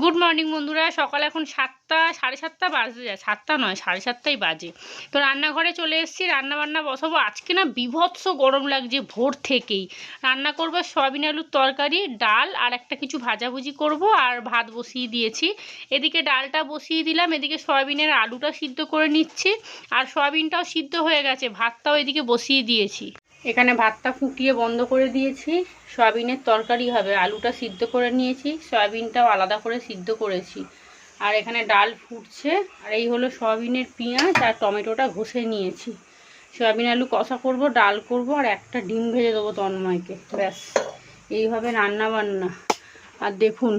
Good morning বন্ধুরা। সকাল এখন 7টা, 7:30 বাজতে যায়। 7টা নয়, 7:30 বাজে। তো রান্নাঘরে চলে এসেছি, রান্নাবান্না বসাবো। আজকে না বিভৎস গরম লাগছে ভোর থেকেই। রান্না করবো সয়াবিন আলুর তরকারি, ডাল আর একটা কিছু ভাজাভুজি করব, আর ভাত বসিয়ে দিয়েছি। এদিকে ডালটা বসিয়ে দিলাম, এদিকে সয়াবিনের আলুটা সিদ্ধ করে নিচ্ছি, আর সয়াবিনটাও সিদ্ধ হয়ে গেছে, ভাতটাও এদিকে বসিয়ে দিয়েছি। এখানে ভাতটা ফুটিয়ে বন্ধ করে দিয়েছি। সয়াবিনের তরকারি হবে, আলুটা সিদ্ধ করে নিয়েছি, সয়াবিনটাও আলাদা করে সিদ্ধ করেছি। আর এখানে ডাল ফুটছে, আর এই হলো সয়াবিনের পেঁয়াজ আর টমেটোটা ঘষে নিয়েছি। সয়াবিন আলু কষা করব, ডাল করব, আর একটা ডিম ভেজে দেবো তন্ময়কে। ব্যাস, এইভাবে রান্না বান্না। আর দেখুন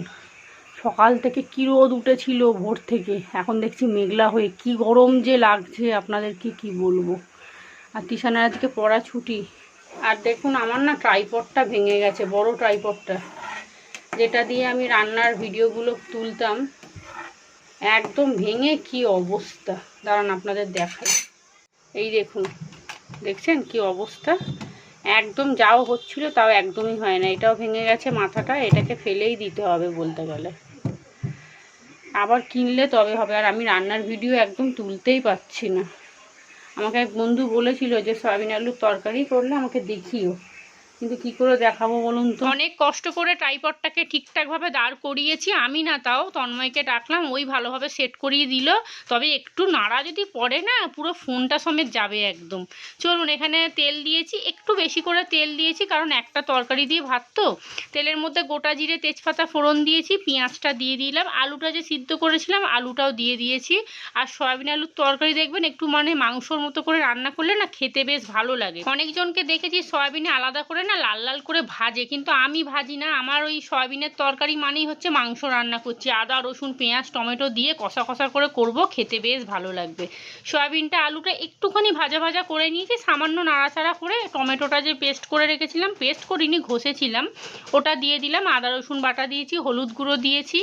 সকাল থেকে কী রোদ উঠেছিল ভোর থেকে, এখন দেখছি মেঘলা হয়ে কি গরম যে লাগছে আপনাদেরকে কি বলবো। আর তিশানার আজকে পড়া ছুটি। আর দেখুন আমার না ট্রাইপডটা ভেঙে গেছে, বড় ট্রাইপডটা, যেটা দিয়ে আমি রান্নার ভিডিওগুলো তুলতাম, একদম ভেঙে কি অবস্থা। দাঁড়ান আপনাদের দেখাই। এই দেখুন, দেখছেন কি অবস্থা, একদম যাও হচ্ছিল তাও একদমই হয় না। এটাও ভেঙে গেছে মাথাটা, এটাকে ফেলেই দিতে হবে বলতে গেলে, আবার কিনলে তবে হবে। আর আমি রান্নার ভিডিও একদম তুলতেই পারছি না। আমাকে এক বন্ধু বলেছিল যে সয়াবিন আলুর তরকারি করলে আমাকে দেখিও, কিন্তু কি করে দেখাবো বলুন তো। অনেক কষ্ট করে ট্রাইপডটাকে ঠিকঠাকভাবে দাঁড় করিয়েছি আমি, না তাও তন্ময়কে ডাকলাম, ওই ভালোভাবে সেট করিয়ে দিল। তবে একটু নাড়া যদি পড়ে না, পুরো ফোনটা সমেত যাবে একদম। চলুন, এখানে তেল দিয়েছি, একটু বেশি করে তেল দিয়েছি, কারণ একটা তরকারি দিয়ে ভাত তো। তেলের মধ্যে গোটা জিরে তেজপাতা ফোড়ন দিয়েছি, পেঁয়াজটা দিয়ে দিলাম, আলুটা যে সিদ্ধ করেছিলাম আলুটাও দিয়ে দিয়েছি। আর সয়াবিন আলুর তরকারি দেখবেন একটু মানে মাংসর মতো করে রান্না করলে না খেতে বেশ ভালো লাগে। অনেকজনকে দেখেছি সয়াবিনে আলাদা করে না লাল লাল করে ভাজে, কিন্তু আমি ভাজি না। আমার ওই সয়াবিনের তরকারি মানেই হচ্ছে মাংস রান্না করছি, আদা রসুন পেঁয়াজ টমেটো দিয়ে কষা কষা করে করব, খেতে বেশ ভালো লাগবে। সয়াবিনটা আলুটা একটুখানি ভাজা ভাজা করে নিয়েছি, সামান্য নাড়াচাড়া করে টমেটোটা যে পেস্ট করে রেখেছিলাম, পেস্ট করিনি ঘষেছিলাম, ওটা দিয়ে দিলাম। আদা রসুন বাটা দিয়েছি, হলুদ গুঁড়ো দিয়েছি,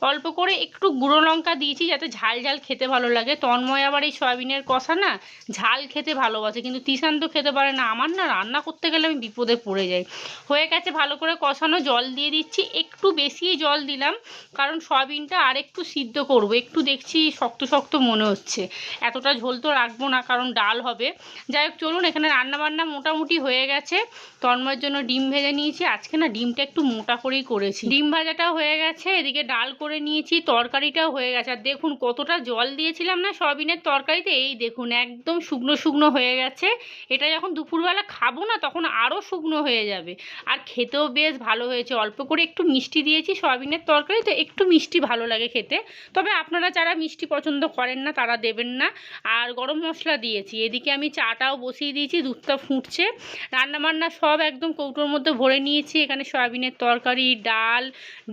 অল্প করে একটু গুঁড়ো লঙ্কা দিয়েছি যাতে ঝাল ঝাল খেতে ভালো লাগে। তন্ময় আবার এই সয়াবিনের কষা না ঝাল খেতে ভালোবাসে, কিন্তু তিশান তো খেতে পারে না। আমার না রান্না করতে গেলে আমি বিপদে পড়ে যাই। হয়ে গেছে ভালো করে কষানো, জল দিয়ে দিচ্ছি, একটু বেশি জল দিলাম, কারণ সয়াবিনটা আর একটু সিদ্ধ করব। একটু দেখছি শক্ত শক্ত মনে হচ্ছে, এতটা ঝোল তো রাখবো না কারণ ডাল হবে। যাই হোক চলুন, এখানে রান্নাবান্না মোটামুটি হয়ে গেছে। তন্ময়ের জন্য ডিম ভেজে নিয়েছি, আজকে না ডিমটা একটু মোটা করেই করেছি। ডিম ভাজাটাও হয়ে গেছে, এদিকে ডাল করে নিয়েছি, তরকারিটাও হয়ে গেছে। আর দেখুন কতটা জল দিয়েছিলাম না সয়াবিনের তরকারিতে, এই দেখুন একদম শুকনো শুকনো হয়ে গেছে। এটা যখন দুপুরবেলা খাবো না তখন আরও শুকনো হয়ে যাবে, আর খেতেও বেশ ভালো হয়েছে। অল্প করে একটু মিষ্টি দিয়েছি সয়াবিনের তরকারি তো, একটু মিষ্টি ভালো লাগে খেতে, তবে আপনারা যারা মিষ্টি পছন্দ করেন না তারা দেবেন না। আর গরম মশলা দিয়েছি। এদিকে আমি চাটাও বসিয়ে দিয়েছি, দুধটা ফুটছে। রান্নাবান্না সব একদম কৌটোর মধ্যে ভরে নিয়েছি। এখানে সয়াবিনের তরকারি, ডাল,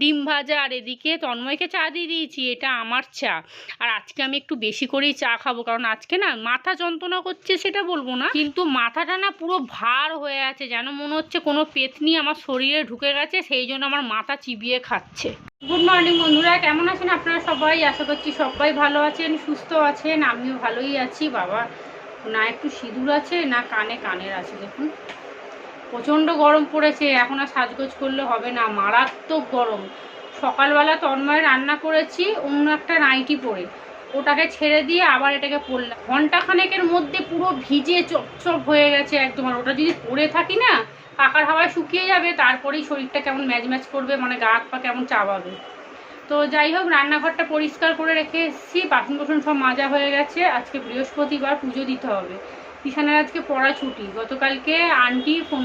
ডিম ভাজা, আর এদিকে তন্ময়কে চা দিয়ে দিয়েছি, এটা আমার চা। আর আজকে আমি একটু বেশি করেই চা খাবো, কারণ আজকে না মাথা যন্ত্রণা করছে সেটা বলবো না, কিন্তু মাথাটা না পুরো ভার হয়ে আছে, যেন মনে হচ্ছে কোনো পেতনি আমার শরীরে ঢুকে গেছে, সেই জন্য আমার মাথা চিবিয়ে খাচ্ছে। গুড মর্নিং বন্ধুরা, কেমন আছেন আপনারা সবাই? আশা করছি সবাই ভালো আছেন, সুস্থ আছেন। আমিও ভালোই আছি। বাবা, না একটু সিঁদুর আছে না কানে কানের আছে। দেখুন প্রচণ্ড গরম পড়েছে, এখন আর সাজগোজ করলে হবে না, মারাত্মক গরম। সকালবেলা তন্ময় রান্না করেছি অন্য একটা নাইটি পরে, ওটাকে ছেড়ে দিয়ে আবার এটাকে পরলাম। ঘন্টাখানেকের মধ্যে পুরো ভিজে চপচপ হয়ে গেছে একদম। আর ওটা যদি পরে থাকি না, পাখার হাওয়ায় শুকিয়ে যাবে, তারপরেই শরীরটা কেমন ম্যাজ ম্যাজ করবে, মানে গা হাত পা কেমন চাবাবে। তো যাই হোক, রান্নাঘরটা পরিষ্কার করে রেখে এসেছি, বাসন কোসন সব মাজা হয়ে গেছে। আজকে বৃহস্পতিবার, পুজো দিতে হবে। তিশানের আজকে পড়া ছুটি। গতকালকে আন্টি ফোন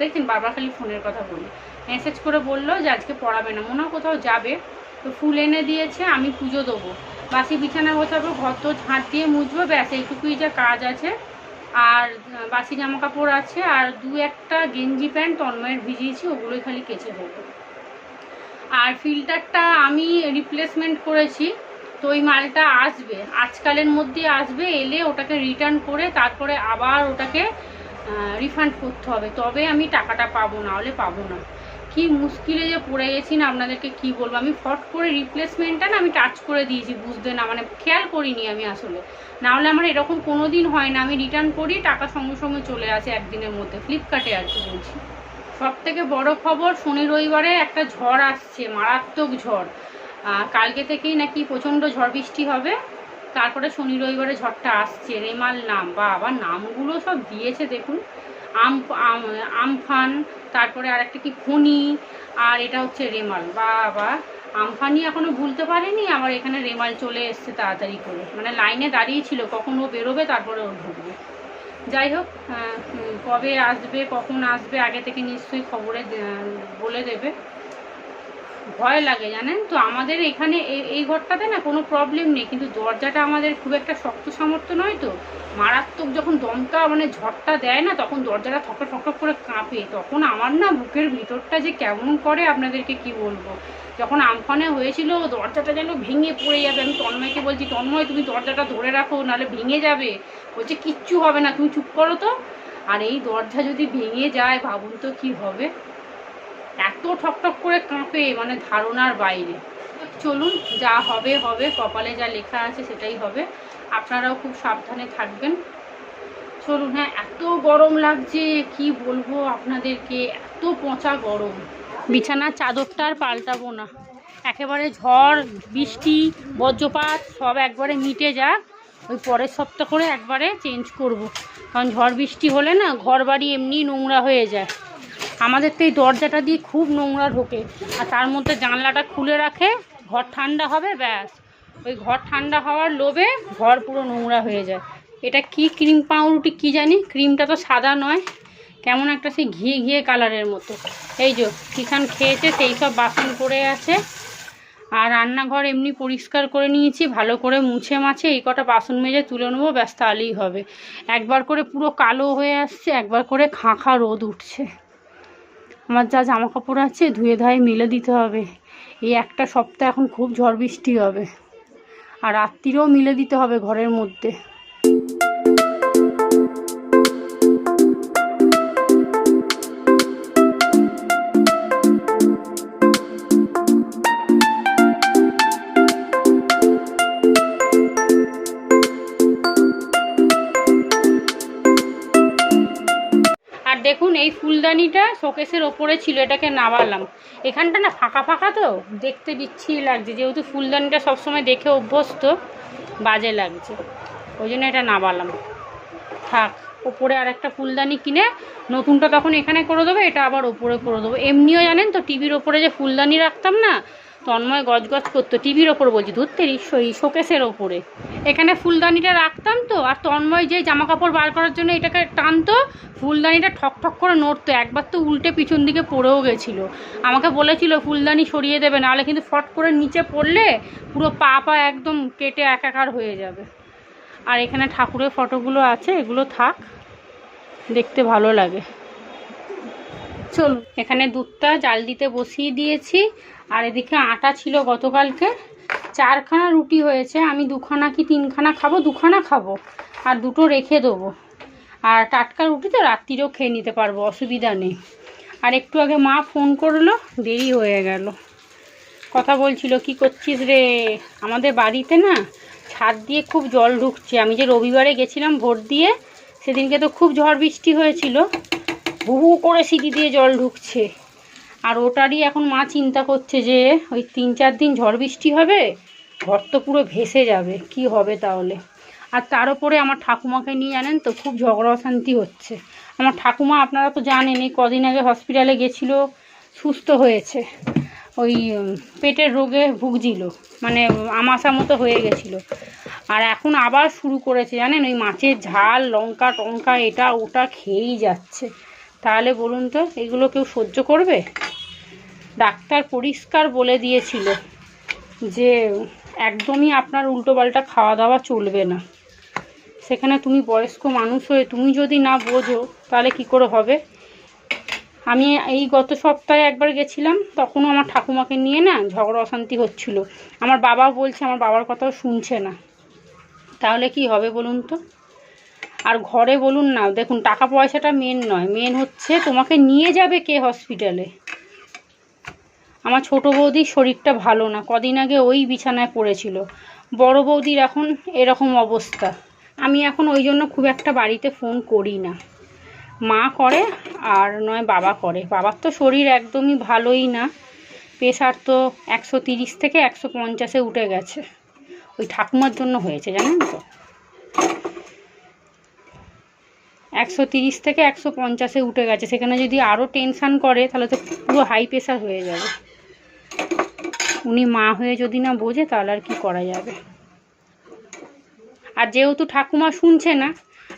দেখছেন, বারবার খালি ফোনের কথা বলি, মেসেজ করে বললো যে আজকে পড়াবে না, মনে হয় কোথাও যাবে। তো ফুল এনে দিয়েছে, আমি পুজো দেবো, বাসি বিছানা বসাবো, ঘর তো ঝাঁট দিয়ে মুছবো, ব্যাস এইটুকুই যা কাজ আছে। আর বাসি জামা কাপড় আছে, আর দু একটা গেঞ্জি প্যান্ট তন্ময়ের ভিজিয়েছি, ওগুলোই খালি কেচে দেবো। আর ফিল্টারটা আমি রিপ্লেসমেন্ট করেছি, তো ওই মালটা আসবে, আজকালের মধ্যে আসবে। এলে ওটাকে রিটার্ন করে তারপরে আবার ওটাকে রিফান্ড করতে হবে, তবে আমি টাকাটা পাবো, না হলে পাবো না। কি মুশকিলে যে পড়ে গেছি না, আপনাদেরকে কি বলবো। আমি ফট করে রিপ্লেসমেন্টটা না আমি টাচ করে দিয়েছি, বুঝতে না, মানে খেয়াল করিনি আমি আসলে। না হলে আমার এরকম কোনো দিন হয় না, আমি রিটার্ন করি, টাকা সঙ্গে সঙ্গে চলে আসে একদিনের মধ্যে, ফ্লিপকার্টে আর কি বলছি। সব থেকে বড় খবর, শনি রবিবারে একটা ঝড় আসছে, মারাত্মক ঝড়। কালকে থেকেই নাকি প্রচণ্ড ঝড় বৃষ্টি হবে, তারপরে শনি রবিবারে ঝড়টা আসছে। রেমাল নাম, বা আবার নামগুলো সব দিয়েছে দেখুন, আমফান, তারপরে আর একটা কি ফণি, আর এটা হচ্ছে রেমাল। বাবা, আমফানি এখনো ভুলতে পারেনি, আবার এখানে রেমাল চলে এসছে তাড়াতাড়ি করে, মানে লাইনে দাঁড়িয়ে ছিল কখন ও বেরোবে তারপরে ও ঢুকবে। যাই হোক, কবে আসবে কখন আসবে আগে থেকে নিশ্চয়ই খবরে বলে দেবে। ভয় লাগে জানেন তো, আমাদের এখানে এই ঘরটাতে না কোনো প্রবলেম নেই, কিন্তু দরজাটা আমাদের খুব একটা শক্ত সামর্থ্য নয় তো, মারাত্মক যখন দমকা মানে ঝড়টা দেয় না, তখন দরজাটা ঠক ঠক করে কাঁপে, তখন আমার না বুকের ভিতরটা যে কেমন করে আপনাদেরকে কি বলবো। যখন আমফানে হয়েছিল দরজাটা যেন ভেঙে পড়ে যাবে, আমি তন্ময়কে বলছি, তন্ময় তুমি দরজাটা ধরে রাখো নাহলে ভেঙে যাবে। বলছে কিচ্ছু হবে না, তুমি চুপ করো তো। আর এই দরজা যদি ভেঙে যায় ভাবুন তো কি হবে, এত ঠকঠক করে কাঁপে মানে ধারণার বাইরে। চলুন, যা হবে হবে, কপালে যা লেখা আছে সেটাই হবে। আপনারাও খুব সাবধানে থাকবেন। চলুন, হ্যাঁ, এত গরম লাগছে কি বলবো আপনাদেরকে, এত পচা গরম। বিছানার চাদরটা আর পাল্টাবো না, একেবারে ঝড় বৃষ্টি বজ্রপাত সব একবারে মিটে যাক, ওই পরের সপ্তাহ করে একবারে চেঞ্জ করব। কারণ ঝড় বৃষ্টি হলে না ঘর বাড়ি এমনি নোংরা হয়ে যায়। আমাদের তো এই দরজাটা দিয়ে খুব নোংরা ঢোকে, আর তার মধ্যে জানলাটা খুলে রাখে, ঘর ঠান্ডা হবে ব্যাস, ওই ঘর ঠান্ডা হওয়ার লোভে ঘর পুরো নোংরা হয়ে যায়। এটা কি ক্রিম পাউরুটি কি জানি, ক্রিমটা তো সাদা নয়, কেমন একটা সেই ঘিয়ে ঘিয়ে কালারের মতো। এই যে কিষান খেয়েছে, সেই সব বাসন পড়ে আছে। আর রান্নাঘর এমনি পরিষ্কার করে নিয়েছি, ভালো করে মুছে মাছে এই কটা বাসন মেজে তুলে নেবো, ব্যাস তাহলেই হবে। একবার করে পুরো কালো হয়ে আসছে, একবার করে খাঁ রোদ উঠছে। আমার যা জামা কাপড় আছে ধুয়ে ধায়ে মিলে দিতে হবে। এই একটা সপ্তাহ এখন খুব ঝড় বৃষ্টি হবে, আর রাত্রিরেও মিলে দিতে হবে ঘরের মধ্যে। দেখুন, এই ফুলদানিটা শোকেসের ওপরে ছিল, এটাকে নামালাম। এখানটা না ফাঁকা ফাঁকা তো দেখতে বিচ্ছিরি লাগছে, যেহেতু ফুলদানিটা সবসময় দেখে অভ্যস্ত, বাজে লাগছে, ওই জন্য এটা নামালাম। থাক, ওপরে আর একটা ফুলদানি কিনে নতুনটা তখন এখানে করে দেবো, এটা আবার ওপরে করে দেবো। এমনিও জানেন তো টিভির ওপরে যে ফুলদানি রাখতাম না, তন্ময় গজগজ করতো, টিভির ওপর বলছি, ধরতে শোকেসের ওপরে এখানে ফুলদানিটা রাখতাম তো, আর তন্ময় যে জামা কাপড় বার করার জন্য এটাকে টানতো, ফুলদানিটা ঠক ঠক করে নড়তো, একবার তো উল্টে পিছন দিকে পড়েও গেছিলো। আমাকে বলেছিল ফুলদানি সরিয়ে দেবে, নাহলে কিন্তু ফট করে নিচে পড়লে পুরো পা একদম কেটে একাকার হয়ে যাবে। আর এখানে ঠাকুরের ফটোগুলো আছে, এগুলো থাক, দেখতে ভালো লাগে। চলুন, এখানে দুধটা জাল দিতে বসিয়ে দিয়েছি, আর এদিকে আটা ছিল গতকালকে, 4খানা রুটি হয়েছে, আমি 2খানা কি 3খানা খাবো, 2খানা খাবো, আর 2টো রেখে দেবো। আর টাটকা রুটি তো রাত্রিরেও খেয়ে নিতে পারবো, অসুবিধা নেই। আর একটু আগে মা ফোন করলো, দেরি হয়ে গেল, কথা বলছিল, কি করছিস রে। আমাদের বাড়িতে না ছাদ দিয়ে খুব জল ঢুকছে, আমি যে রবিবারে গেছিলাম ভোট দিয়ে, সেদিনকে তো খুব ঝড় বৃষ্টি হয়েছিল, হু হু করে সিঁড়ি দিয়ে জল ঢুকছে। আর ওটারই এখন মা চিন্তা করছে যে ওই 3-4 দিন ঝড় বৃষ্টি হবে, ঘর তো পুরো ভেসে যাবে, কি হবে তাহলে। আর তার উপরে আমার ঠাকুমাকে নিয়ে জানেন তো খুব ঝগড়া অশান্তি হচ্ছে। আমার ঠাকুমা আপনারা তো জানেন, এই কদিন আগে হসপিটালে গেছিলো, সুস্থ হয়েছে, ওই পেটের রোগে ভুগছিল, মানে আমাশা মতো হয়ে গেছিলো। আর এখন আবার শুরু করেছে জানেন, ওই মাছের ঝাল লঙ্কা টঙ্কা এটা ওটা খেয়েই যাচ্ছে। তাহলে বলুন তো, এগুলো কেউ সহ্য করবে? ডাক্তার পরিষ্কার বলে দিয়েছিল যে একদমই আপনার উল্টোপাল্টা খাওয়া দাওয়া চলবে না। সেখানে তুমি বয়স্ক মানুষ হয়ে তুমি যদি না বোঝো তাহলে কি করে হবে। আমি এই গত সপ্তাহে একবার গেছিলাম, তখনও আমার ঠাকুমাকে নিয়ে না ঝগড়া অশান্তি হচ্ছিল। আমার বাবা বলছে, আমার বাবার কথাও শুনছে না, তাহলে কি হবে বলুন তো। আর ঘরে বলুন না, দেখুন টাকা পয়সাটা মেন নয়, মেন হচ্ছে তোমাকে নিয়ে যাবে কে হসপিটালে। আমার ছোট বৌদির শরীরটা ভালো না, কদিন আগে ওই বিছানায় পড়েছিল, বড় বৌদির এখন এরকম অবস্থা। আমি এখন ওই জন্য খুব একটা বাড়িতে ফোন করি না, মা করে আর নয় বাবা করে। বাবার তো শরীর একদমই ভালোই না, প্রেশার তো 130 থেকে 150-এ উঠে গেছে। ওই ঠাকুমার জন্য হয়েছে জানেন তো, 130 থেকে 150-এ উঠে গেছে। সেখানে যদি আরও টেনশান করে তাহলে তো পুরো হাই প্রেশার হয়ে যাবে। উনি মা হয়ে যদি না বোঝে তাহলে আর কি করা যাবে। আর যেহেতু ঠাকুমা শুনছে না,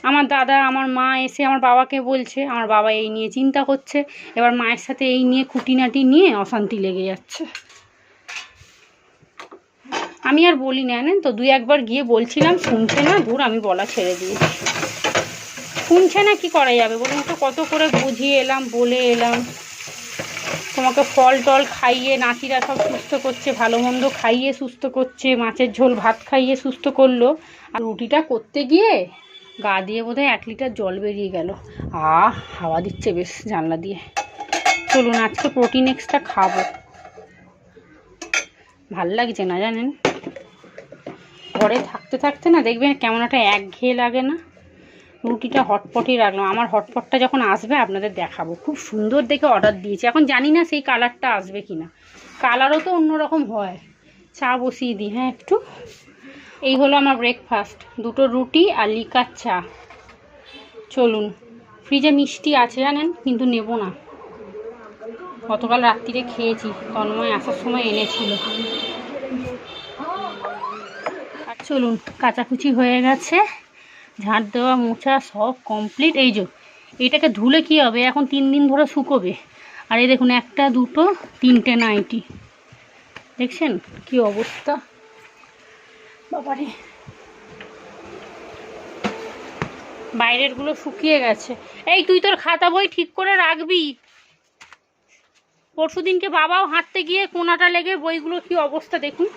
আমার দাদা আমার মা এসে আমার বাবাকে বলছে, আমার বাবা এই নিয়ে চিন্তা করছে, এবার মায়ের সাথে এই নিয়ে খুঁটিনাটি নিয়ে অশান্তি লেগে যাচ্ছে। আমি আর বলি না, জানেন তো, 2-1বার গিয়ে বলছিলাম, শুনছে না, দূর আমি বলা ছেড়ে দিয়েছি। শুনছে না, কি করা যাবে বলুন তো, কত করে বুঝিয়ে এলাম, বলে এলাম, তোমাকে ফল টল খাইয়ে নাতিরা সব সুস্থ করছে, ভালো মন্দ খাইয়ে সুস্থ করছে, মাছের ঝোল ভাত খাইয়ে সুস্থ করলো, আর রুটিটা করতে গিয়ে গা দিয়ে বোধহয় 1 লিটার জল বেরিয়ে গেল। হাওয়া দিচ্ছে বেশ জানলা দিয়ে। চলুন আজকে প্রোটিন এক্সট্রা খাবো। ভাল লাগছে না জানেন, ঘরে থাকতে থাকতে না দেখবেন কেমন একটা একঘেয়ে লাগে না। রুটিটা হটপটই রাখলাম, আমার হটপটটা যখন আসবে আপনাদের দেখাবো। খুব সুন্দর দেখে অর্ডার দিয়েছি, এখন জানি না সেই কালারটা আসবে কি না। কালারও তো অন্যরকম হয়। চা বসিয়ে দিই, হ্যাঁ একটু। এই হলো আমার ব্রেকফাস্ট, 2টো রুটি আর লিকার চা। চলুন, ফ্রিজে মিষ্টি আছে জানেন, কিন্তু নেব না। গতকাল রাত্রিরে খেয়েছি, তন্ময় আসার সময় এনেছিল। আর চলুন, কাচাকুচি হয়ে গেছে, ঝাঁট দেওয়া মোছা সব কমপ্লিট। এই যে এটাকে ধুলে কি হবে, এখন 3 দিন ধরে শুকোবে। আর এই দেখুন, 1, 2, 3টে নাইটি, দেখছেন কি অবস্থা বাবারে। বাইরেরগুলো শুকিয়ে গেছে। এই তুই তোর খাতা বই ঠিক করে রাখবি, পরশু দিনকে বাবাও হাঁটতে গিয়ে কোনাটা লেগে বইগুলো কি অবস্থা দেখুন।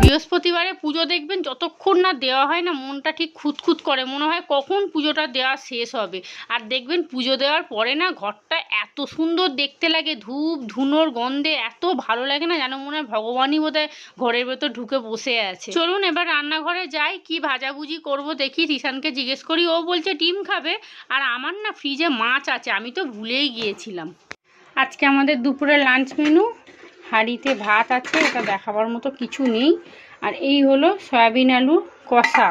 বৃহস্পতিবারে পুজো দেখবেন, যতক্ষণ না দেওয়া হয় না মনটা ঠিক খুঁতখুত করে, মনে হয় কখন পুজোটা দেওয়া শেষ হবে। আর দেখবেন পুজো দেওয়ার পরে না ঘরটা এত সুন্দর দেখতে লাগে, ধূপ ধুনোর গন্ধে এত ভালো লাগে না, যেন মনে হয় ভগবানই বোধহয় ঘরের ভেতর ঢুকে বসে আছে। চলুন এবার রান্নাঘরে যাই, কি ভাজাভুজি করব দেখি। রিশানকে জিজ্ঞেস করি, ও বলছে ডিম খাবে। আর আমার না ফ্রিজে মাছ আছে, আমি তো ভুলেই গিয়েছিলাম। আজকে আমাদের দুপুরে লাঞ্চ মেনু, হাঁড়িতে ভাত আছে, এটা দেখাবার মতো কিছু নেই। আর এই হলো সয়াবিন আলু কষা,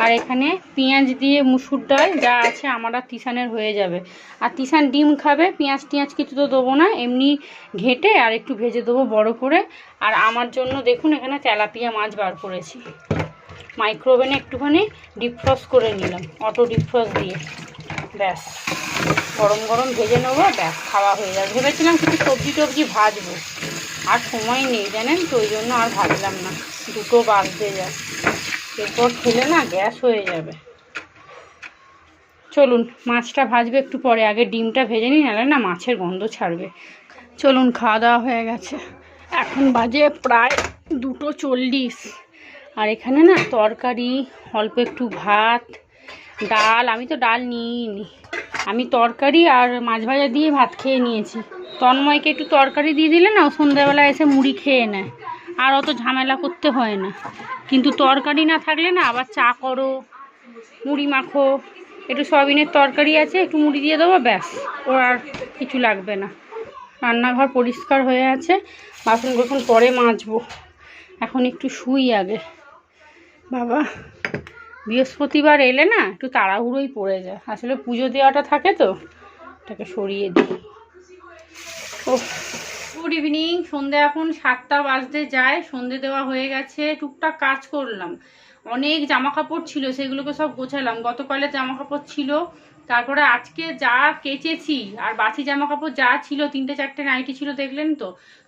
আর এখানে পেঁয়াজ দিয়ে মুসুর ডাল যা আছে আমার আর তিশানের হয়ে যাবে। আর তিশান ডিম খাবে, পেঁয়াজ টিয়াজ কিছু তো দেবো না, এমনি ঘেঁটে আর একটু ভেজে দেবো বড় করে। আর আমার জন্য দেখুন এখানে তেলাপিয়া মাছ বার করেছি, মাইক্রোওভেনে একটুখানি ডিপফ্রস্ট করে নিলাম, অটো ডিপফ্রস্ট দিয়ে। ব্যাস গরম গরম ভেজে নেবো, ব্যাস খাওয়া হয়ে যাবে। ভেবেছিলাম কিছু সবজি টবজি ভাজবো, আর সময় নেই জানেন তো, ওই জন্য আর ভাজলাম না। 2টো বাজতে যায়, এরপর খেলে না গ্যাস হয়ে যাবে। চলুন মাছটা ভাজবে একটু পরে, আগে ডিমটা ভেজে নিই, নাহলে না মাছের গন্ধ ছাড়বে। চলুন, খাওয়া দাওয়া হয়ে গেছে, এখন বাজে প্রায় 2:40। আর এখানে না তরকারি, অল্প একটু ভাত, ডাল, আমি তো ডাল নিইনি, আমি তরকারি আর মাছ ভাজা দিয়ে ভাত খেয়ে নিয়েছি। তন্ময়কে একটু তরকারি দিয়ে দিলে না, ও সন্ধ্যাবেলা এসে মুড়ি খেয়ে নেয়, আর অত ঝামেলা করতে হয় না। কিন্তু তরকারি না থাকলে না আবার চা করো, মুড়ি মাখো, একটু সয়াবিনের তরকারি আছে একটু মুড়ি দিয়ে দেবো, ব্যাস, ওর আর কিছু লাগবে না। রান্নাঘর পরিষ্কার হয়ে আছে, বাসন কোসন পরে মাজবো, এখন একটু শুই আগে। বাবা, বৃহস্পতিবার এলে না একটু তাড়াহুড়োই পড়ে যায়, আসলে পুজো দেওয়াটা থাকে তো, এটাকে সরিয়ে দিই। ও গুড ইভিনিং, সন্ধে এখন 7টা বাজতে যায়, সন্ধে দেওয়া হয়ে গেছে। টুকটাক কাজ করলাম, অনেক জামা কাপড় ছিল সেগুলোকে সব গোছালাম, গতকালের জামা কাপড় ছিল, তারপরে আজকে যা কেচেছি আর বাসি জামা কাপড় যা ছিল, 3-4টে নাইটি ছিল দেখলেন তো,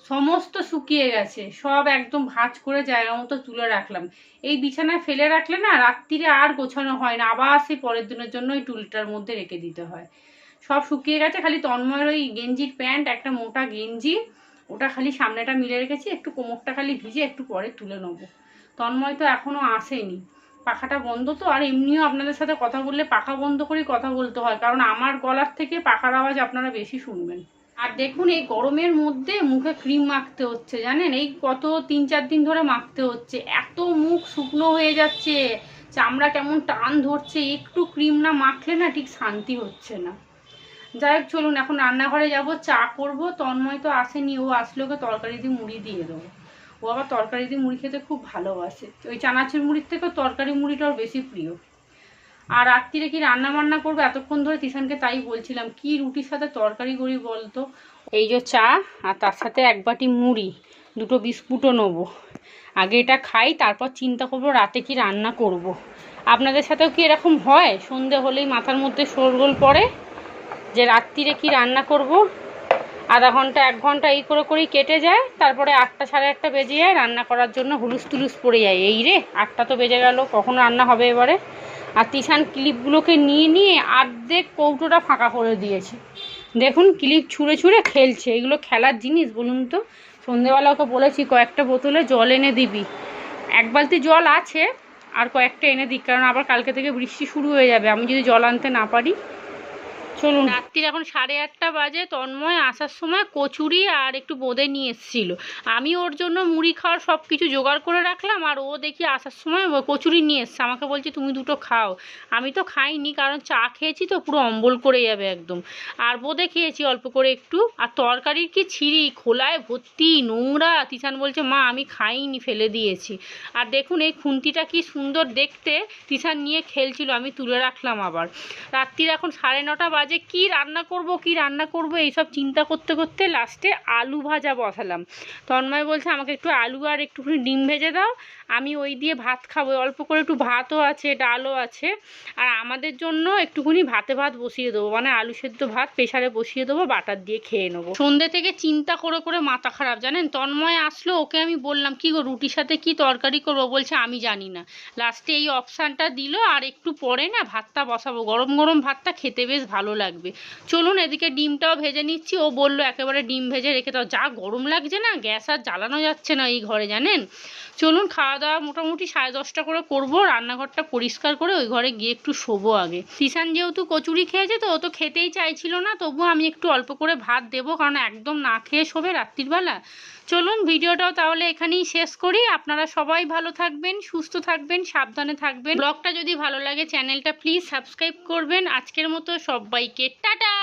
সমস্ত শুকিয়ে গেছে, সব একদম ভাঁজ করে জায়গা মতো তুলে রাখলাম। এই বিছানায় ফেলে রাখলে না রাত্রিরে আর গোছানো হয় না, আবার সেই পরের দিনের জন্য এই টুলটার মধ্যে রেখে দিতে হয়। সব শুকিয়ে গেছে, খালি তন্ময়ের ওই গেঞ্জির প্যান্ট, একটা মোটা গেঞ্জি, ওটা খালি সামনেটা মিলে রেখেছি, একটু কোমরটা খালি ভিজে একটু পরে তুলে নেবো। তন্ময় তো এখনও আসেনি, পাখাটা বন্ধ তো, আর এমনিও আপনাদের সাথে কথা বললে পাখা বন্ধ করেই কথা বলতে হয়, কারণ আমার গলার থেকে পাখার আওয়াজ আপনারা বেশি শুনবেন। আর দেখুন এই গরমের মধ্যে মুখে ক্রিম মাখতে হচ্ছে, জানেন এই গত 3-4 দিন ধরে মাখতে হচ্ছে, এত মুখ শুকনো হয়ে যাচ্ছে, চামড়া কেমন টান ধরছে, একটু ক্রিম না মাখলে না ঠিক শান্তি হচ্ছে না। যাই হোক চলুন এখন রান্নাঘরে যাব, চা করব। তন্ময় তো আসেনি, ও আসলে ওকে তরকারি দিয়ে মুড়ি দিয়ে দেবো, ও আবার তরকারি দিয়ে মুড়ি খেতে খুব ভালোবাসে, ওই চানাচুর মুড়ির থেকেও তরকারি মুড়িটাও বেশি প্রিয়। আর রাত্রিরে কি রান্না বান্না করবো, এতক্ষণ ধরে তিশানকে তাই বলছিলাম কি রুটির সাথে তরকারি করি বলতো। এই যে চা, আর তার সাথে এক বাটি মুড়ি, দুটো বিস্কুটও নেবো। আগে এটা খাই, তারপর চিন্তা করবো রাতে কি রান্না করব। আপনাদের সাথেও কি এরকম হয়, সন্ধে হলেই মাথার মধ্যে শোরগোল পড়ে যে রাত্রিরে কি রান্না করব? আধা ঘন্টা 1 ঘন্টা এই করে করেই কেটে যায়, তারপরে 8টা 8:30 বেজে যায়, রান্না করার জন্য হুলুস তুলুস পড়ে যায়, এই রে 8টা তো বেজে গেল, কখন রান্না হবে এবারে। আর তিশান ক্লিপগুলোকে নিয়ে নিয়ে অর্ধেক কৌটোটা ফাঁকা করে দিয়েছে, দেখুন ক্লিপ ছুঁড়ে ছুঁড়ে খেলছে, এগুলো খেলার জিনিস বলুন তো? সন্ধেবেলা ওকে বলেছি কয়েকটা বোতলে জল এনে দিবি, 1 বালতি জল আছে, আর কয়েকটা এনে দিক, কারণ আবার কালকে থেকে বৃষ্টি শুরু হয়ে যাবে, আমি যদি জল আনতে না পারি। চলুন, রাত্রির এখন 8:30 বাজে। তন্ময় আসার সময় কচুরি আর একটু বোঁদে নিয়ে এসেছিল, আমি ওর জন্য মুড়ি খাওয়ার সব কিছু জোগাড় করে রাখলাম, আর ও দেখি আসার সময় কচুরি নিয়ে এসছে, আমাকে বলছে তুমি দুটো খাও। আমি তো খাইনি, কারণ চা খেয়েছি তো পুরো অম্বল করে যাবে একদম। আর বোঁদে খেয়েছি অল্প করে একটু। আর তরকারির কি ছিঁড়ি, খোলায় ভর্তি নোংরা। তিশান বলছে মা আমি খাইনি, ফেলে দিয়েছি। আর দেখুন এই খুন্তিটা কি সুন্দর দেখতে, তিশান নিয়ে খেলছিল, আমি তুলে রাখলাম আবার। রাত্রির এখন 9:30 বাজে, কি রান্না করব এইসব চিন্তা করতে করতে লাস্টে আলু ভাজা বসালাম। তন্ময় বলছে আমাকে একটু আলু আর একটুখানি ডিম ভেজে দাও, আমি ওই দিয়ে ভাত খাবো, অল্প করে একটু ভাতও আছে, ডালও আছে। আর আমাদের জন্য একটুখানি ভাত বসিয়ে দেবো, মানে আলু সেদ্ধ ভাত প্রেশারে বসিয়ে দেবো, বাটার দিয়ে খেয়ে নেবো। সন্ধ্যে থেকে চিন্তা করে করে মাথা খারাপ, জানেন। তন্ময় আসলো, ওকে আমি বললাম কি গো রুটির সাথে কি তরকারি করবো, বলছে আমি জানি না। লাস্টে এই অপশানটা দিল, আর একটু পরে না ভাতটা বসাবো, গরম গরম ভাতটা খেতে বেশ ভালো লাগবে। চলুন এদিকে ডিমটাও ভেজে নিচ্ছি, ও বললো একেবারে ডিম ভেজে রেখে দাও, যা গরম লাগছে না, গ্যাস আর জ্বালানো যাচ্ছে না এই ঘরে, জানেন। চলুন খাওয়া দাওয়া মোটামুটি 10:30 করে করবো, রান্নাঘরটা পরিষ্কার করে ওই ঘরে গিয়ে একটু শোবো আগে। তিশান যেহেতু কচুরি খেয়েছে তো ও তো খেতেই চাইছিল না, তবুও আমি একটু অল্প করে ভাত দেবো, কারণ একদম না খেয়ে শোবে রাত্রিবেলা। চলুন ভিডিওটাও তাহলে এখানেই শেষ করি। আপনারা সবাই ভালো থাকবেন, সুস্থ থাকবেন, সাবধানে থাকবেন। ব্লগটা যদি ভালো লাগে চ্যানেলটা প্লিজ সাবস্ক্রাইব করবেন। আজকের মতো সবাইকে টাটা।